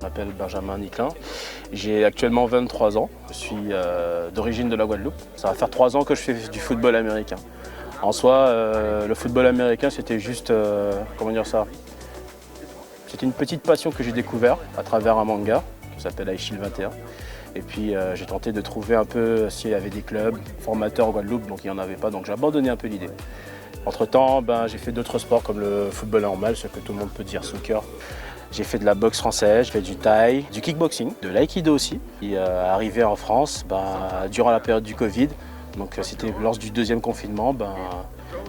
m'appelle Benjamin Niclin. J'ai actuellement 23 ans. Je suis d'origine de la Guadeloupe. Ça va faire 3 ans que je fais du football américain. En soi, le football américain, c'était juste, comment dire ça? C'était une petite passion que j'ai découvert à travers un manga qui s'appelle Aishil 21. Et puis j'ai tenté de trouver un peu s'il y avait des clubs formateurs en Guadeloupe, donc il n'y en avait pas, donc j'ai abandonné un peu l'idée. Entre-temps, j'ai fait d'autres sports comme le football normal, ce que tout le monde peut dire soccer. J'ai fait de la boxe française, j'ai fait du thaï, du kickboxing, de l'aïkido aussi. Et arrivé en France durant la période du Covid, donc c'était lors du deuxième confinement,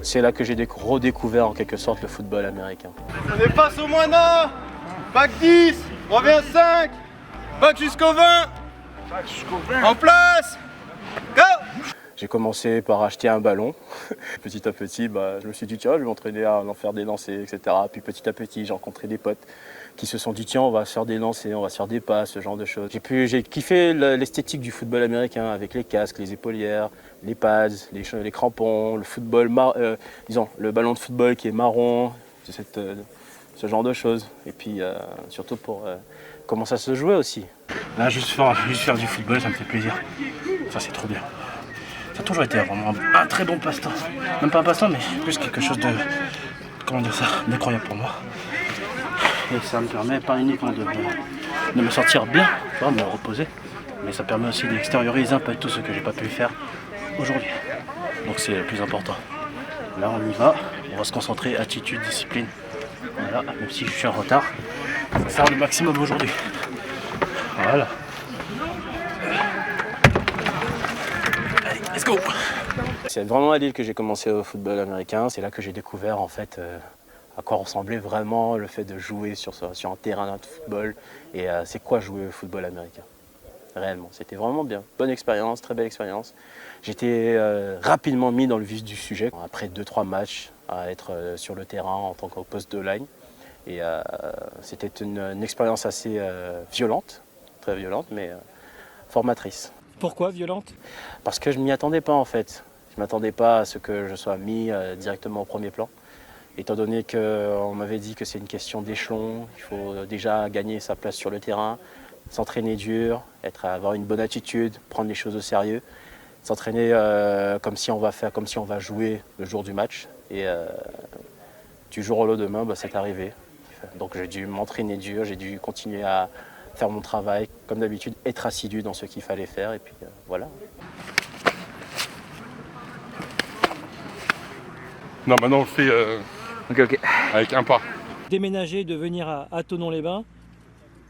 c'est là que j'ai redécouvert en quelque sorte le football américain. On est face au moins 1, bac 10, revient 5, bac jusqu'au 20, en place, go! J'ai commencé par acheter un ballon. Petit à petit, je me suis dit tiens, je vais m'entraîner à en faire des lancers, etc. Puis petit à petit, j'ai rencontré des potes qui se sont dit tiens, on va se faire des lancers, on va se faire des passes, ce genre de choses. J'ai kiffé l'esthétique du football américain avec les casques, les épaulières, les pads, les crampons, le football, le ballon de football qui est marron, ce genre de choses. Et puis surtout pour comment ça se jouait aussi. Là, juste faire du football, ça me fait plaisir. Ça, c'est trop bien. Ça a toujours été vraiment un très bon passe-temps. Même pas un passe-temps, mais plus quelque chose de, d'incroyable pour moi. Et ça me permet pas uniquement de me sentir bien, de me reposer, mais ça permet aussi d'extérioriser un peu tout ce que j'ai pas pu faire aujourd'hui. Donc c'est le plus important. Là on y va, on va se concentrer, attitude, discipline. Voilà, même si je suis en retard, on va faire le maximum aujourd'hui. Voilà. Allez, let's go! C'est vraiment à Lille que j'ai commencé au football américain. C'est là que j'ai découvert en fait à quoi ressemblait vraiment le fait de jouer sur un terrain de football et c'est quoi jouer au football américain. Réellement, c'était vraiment bien. Bonne expérience, très belle expérience. J'étais rapidement mis dans le vif du sujet. Après 2-3 matchs à être sur le terrain en tant qu'au poste de line. Et c'était une expérience assez violente, très violente, mais formatrice. Pourquoi violente? Parce que je ne m'y attendais pas en fait. Je ne m'attendais pas à ce que je sois mis directement au premier plan. Étant donné qu'on m'avait dit que c'est une question d'échelon, il faut déjà gagner sa place sur le terrain, s'entraîner dur, avoir une bonne attitude, prendre les choses au sérieux, s'entraîner comme si on va jouer le jour du match. Et du jour au lendemain, c'est arrivé. Donc j'ai dû m'entraîner dur, j'ai dû continuer à faire mon travail, comme d'habitude, être assidu dans ce qu'il fallait faire, et puis voilà. Non, maintenant on le fait avec un pas. Déménager, de venir à Thonon-les-Bains,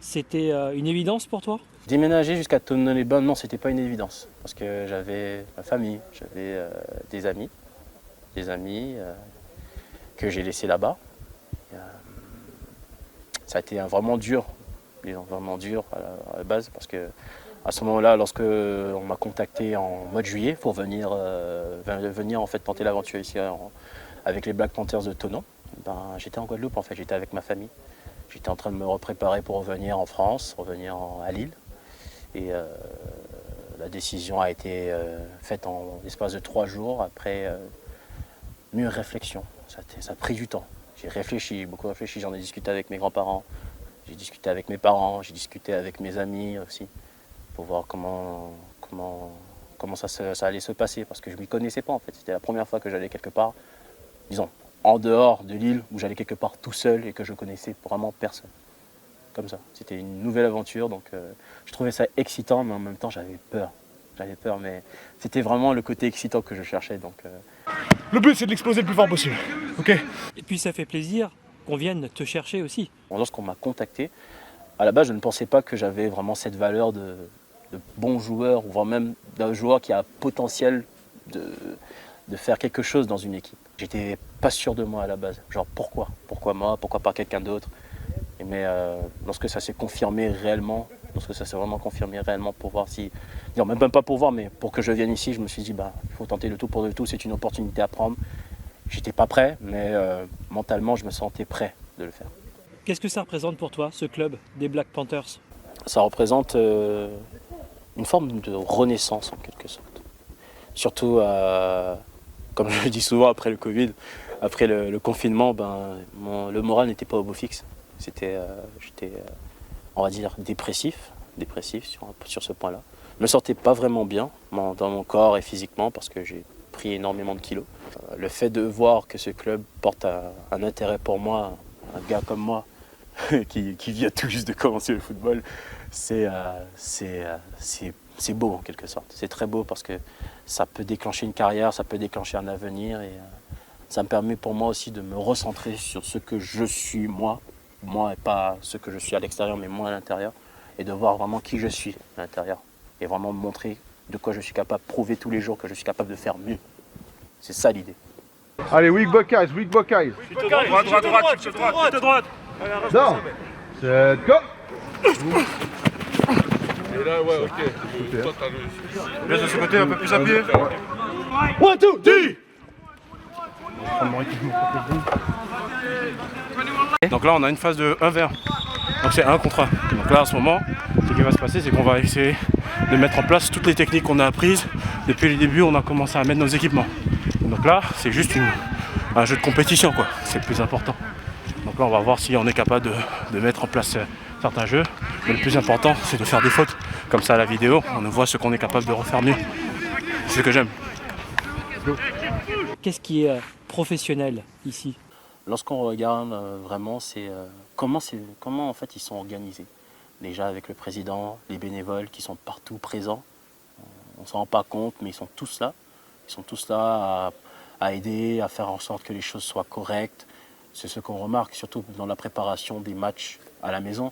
c'était une évidence pour toi? Déménager jusqu'à Thonon-les-Bains, non, c'était pas une évidence. Parce que j'avais ma famille, j'avais des amis que j'ai laissés là-bas. Ça a été vraiment dur à la base, parce que à ce moment-là, lorsque on m'a contacté en mois de juillet pour venir en fait tenter l'aventure ici avec les Black Panthers de Thonon, j'étais en Guadeloupe en fait, j'étais avec ma famille. J'étais en train de me préparer pour revenir en France, à Lille. Et la décision a été faite en l'espace de 3 jours après mûre réflexion. Ça a pris du temps. J'ai réfléchi, beaucoup réfléchi, j'en ai discuté avec mes grands-parents, j'ai discuté avec mes parents, j'ai discuté avec mes amis aussi, pour voir comment ça allait se passer, parce que je ne m'y connaissais pas en fait. C'était la première fois que j'allais quelque part, disons, en dehors de l'île, où j'allais quelque part tout seul et que je connaissais vraiment personne. Comme ça, c'était une nouvelle aventure, donc je trouvais ça excitant, mais en même temps j'avais peur. Mais c'était vraiment le côté excitant que je cherchais. Donc, Le but c'est de l'exploser le plus fort possible, ok? Et puis ça fait plaisir qu'on vienne te chercher aussi. Lorsqu'on m'a contacté, à la base je ne pensais pas que j'avais vraiment cette valeur de bon joueur, ou voire même d'un joueur qui a potentiel de faire quelque chose dans une équipe. J'étais pas sûr de moi à la base, genre pourquoi moi, pourquoi pas quelqu'un d'autre? Mais lorsque ça s'est confirmé réellement, pour voir si, non, même pas pour voir, mais pour que je vienne ici, je me suis dit il faut tenter le tout pour le tout, c'est une opportunité à prendre. J'étais pas prêt, mais mentalement je me sentais prêt de le faire. Qu'est-ce que ça représente pour toi, ce club des Black Panthers? Ça représente une forme de renaissance en quelque sorte. Surtout, comme je le dis souvent après le Covid, après le confinement, le moral n'était pas au beau fixe. on va dire, dépressif sur ce point-là. Je me sentais pas vraiment bien dans mon corps et physiquement parce que j'ai pris énormément de kilos. Le fait de voir que ce club porte un intérêt pour moi, un gars comme moi, qui vient tout juste de commencer le football, c'est beau en quelque sorte. C'est très beau parce que ça peut déclencher une carrière, ça peut déclencher un avenir et ça me permet pour moi aussi de me recentrer sur ce que je suis moi et pas ce que je suis à l'extérieur, mais moi à l'intérieur, et de voir vraiment qui je suis à l'intérieur et vraiment me montrer de quoi je suis capable, prouver tous les jours que je suis capable de faire mieux. C'est ça l'idée. Allez, Weak Buckeyes, Weak Buckeyes. Droite. Non. C'est go. Et là, ouais, ok. Toi, t'as le... Laisse de ce côté, un peu plus à pied. 1, 2, 10. Donc là, on a une phase de 1v1. Donc c'est 1 contre 1. Donc là, en ce moment, ce qui va se passer, c'est qu'on va essayer de mettre en place toutes les techniques qu'on a apprises. Depuis le début, on a commencé à mettre nos équipements. Donc là, c'est juste un jeu de compétition, quoi. C'est le plus important. Donc là, on va voir si on est capable de mettre en place certains jeux. Mais le plus important, c'est de faire des fautes. Comme ça, à la vidéo, on voit ce qu'on est capable de refaire mieux. C'est ce que j'aime. Qu'est-ce qui est professionnel ici? Lorsqu'on regarde vraiment, c'est comment en fait ils sont organisés. Déjà avec le président, les bénévoles qui sont partout présents. On ne s'en rend pas compte, mais ils sont tous là. Ils sont tous là à aider, à faire en sorte que les choses soient correctes. C'est ce qu'on remarque, surtout dans la préparation des matchs à la maison.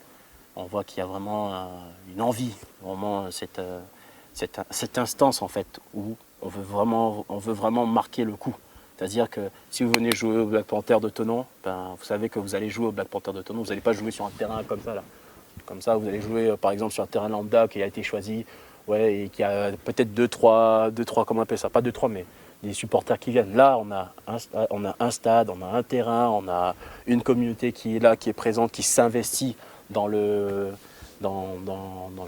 On voit qu'il y a vraiment une envie, vraiment cette instance en fait, où on veut vraiment marquer le coup. C'est-à-dire que si vous venez jouer au Black Panther de Thonon, ben, vous savez que vous allez jouer au Black Panther de Thonon, vous n'allez pas jouer sur un terrain comme ça là. Comme ça, vous allez jouer par exemple sur un terrain lambda qui a été choisi, ouais, et qui a peut-être 2-3, comment on appelle ça, pas 2-3, mais des supporters qui viennent. Là, on a un stade, on a un terrain, on a une communauté qui est là, qui est présente, qui s'investit dans les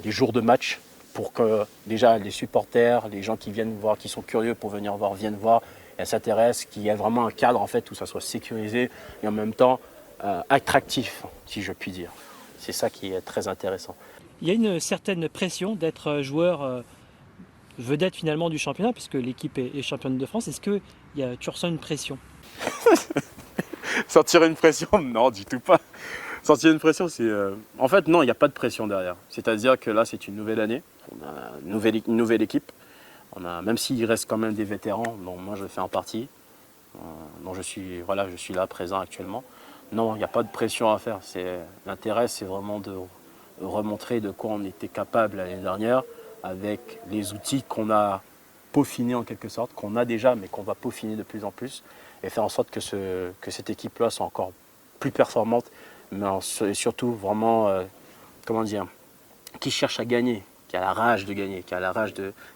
jours de match pour que déjà les supporters, les gens qui viennent voir, qui sont curieux pour venir voir, viennent voir et s'intéressent, qu'il y ait vraiment un cadre en fait où ça soit sécurisé et en même temps attractif, si je puis dire. C'est ça qui est très intéressant. Il y a une certaine pression d'être joueur vedette finalement du championnat, puisque l'équipe est championne de France. Est-ce que tu ressens une pression? Sentir une pression? Non, du tout pas. Sentir une pression, c'est... En fait, non, il n'y a pas de pression derrière. C'est-à-dire que là, c'est une nouvelle année. On a une nouvelle équipe. Même s'il reste quand même des vétérans, dont moi je fais en partie, dont je suis là présent actuellement. Non, il n'y a pas de pression à faire. L'intérêt, c'est vraiment de remontrer de quoi on était capable l'année dernière avec les outils qu'on a peaufinés en quelque sorte, qu'on a déjà mais qu'on va peaufiner de plus en plus et faire en sorte que cette équipe-là soit encore plus performante, mais surtout vraiment, qui cherche à gagner, qui a la rage de gagner, qui a la rage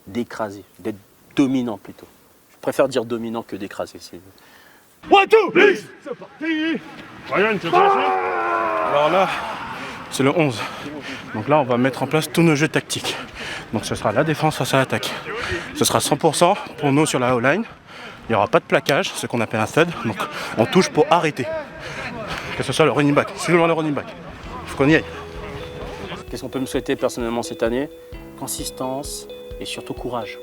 d'écraser, d'être dominant plutôt. Je préfère dire dominant que d'écraser. 1, 2, please. C'est parti. Ryan, tu veux Alors là, c'est le 11. Donc là, on va mettre en place tous nos jeux tactiques. Donc ce sera la défense face à l'attaque. Ce sera 100% pour nous sur la O-line. Il n'y aura pas de plaquage, ce qu'on appelle un thud. Donc on touche pour arrêter. Que ce soit le running back, seulement le running back. Il faut qu'on y aille. Qu'est-ce qu'on peut me souhaiter personnellement cette année? Consistance et surtout courage.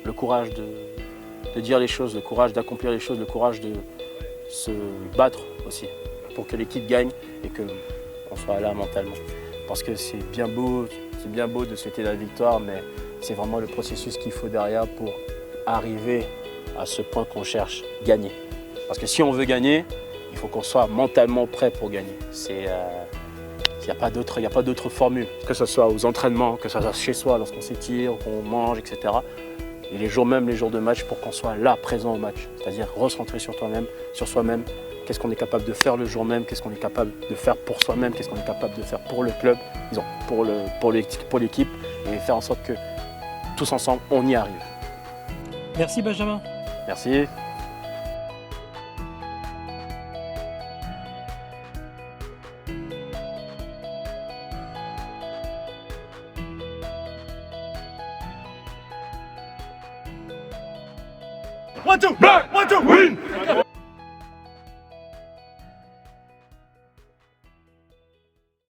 Le courage de dire les choses, le courage d'accomplir les choses, le courage de se battre aussi pour que l'équipe gagne et qu'on soit là mentalement. Parce que c'est bien beau de souhaiter la victoire, mais c'est vraiment le processus qu'il faut derrière pour arriver à ce point qu'on cherche, gagner. Parce que si on veut gagner, il faut qu'on soit mentalement prêt pour gagner. Il n'y a pas d'autre formule, que ce soit aux entraînements, que ce soit chez soi lorsqu'on s'étire, qu'on mange, etc. Et les jours de match, pour qu'on soit là, présent au match. C'est-à-dire recentrer sur soi-même. Qu'est-ce qu'on est capable de faire le jour même, qu'est-ce qu'on est capable de faire pour soi-même, qu'est-ce qu'on est capable de faire pour le club, disons, pour l'équipe, et faire en sorte que tous ensemble, on y arrive. Merci Benjamin. Merci. One, two, black, 1, 2, win.